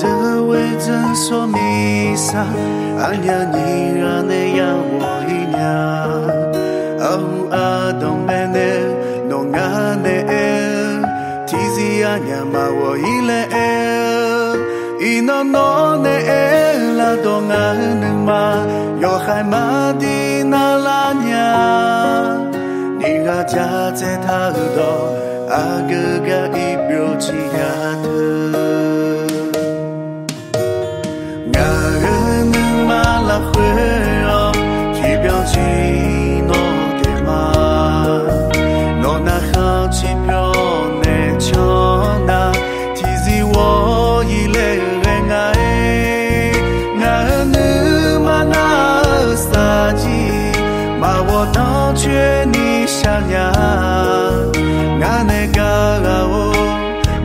这为真说弥撒，俺呀你让你呀我一娘，啊东北的农安的，提起俺呀嘛我一来，一诺诺的拉东安的嘛，有海马的那拉娘，你个家在他多。阿哥哥一表起呀特，俺人能马拉会哦，一表起诺的嘛，诺那好起表那强那，提起我一类人爱，俺能马那撒鸡，把我当缺你想呀。俺那个我，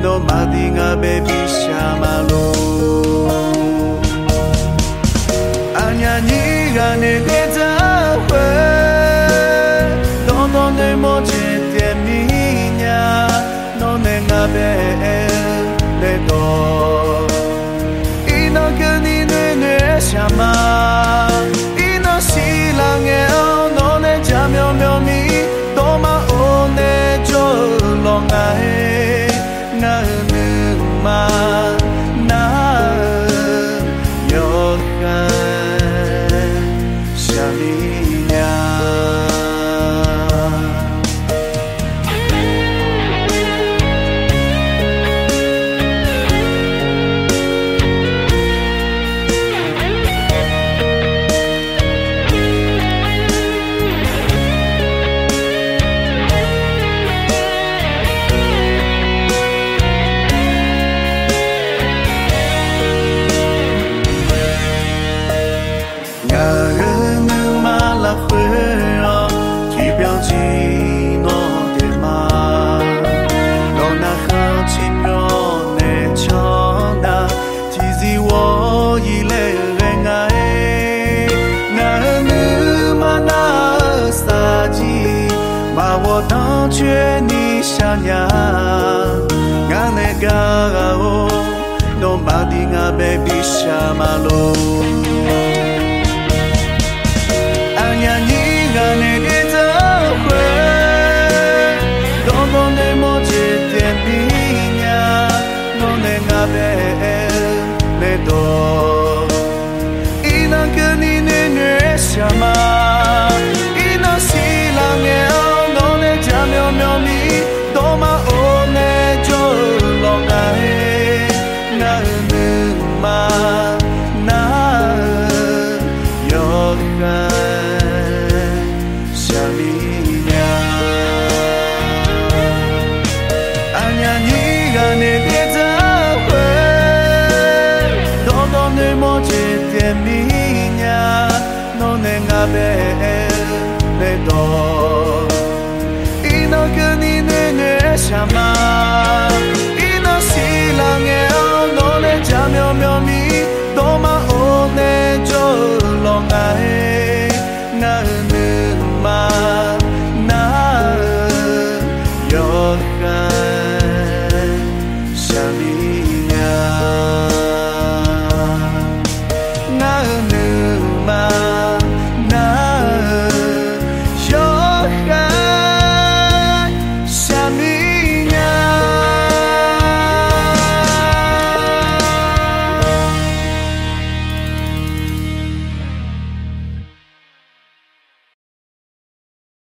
诺马丁啊，baby 下马路。俺呀你个那个怎会？东东的莫接点米呀，诺那个贝那多，一诺跟你女女下马，一诺西郎哎哦，诺那家喵喵咪，多嘛哦那。long ai ngã nước mà na yo khai shamia我当缺你想呀，俺那个哦，诺马丁啊，baby 下马路。俺呀你俺那的怎会？东东的莫接点米呀，诺那个贝那多，一能跟你女女下马，一能西郎哎。喵喵咪，多嘛哦那就long爱，那能嘛那有海下米呀，俺呀你个那别怎会，东东的莫接点米呀，侬那个贝那多。跟你女女相骂。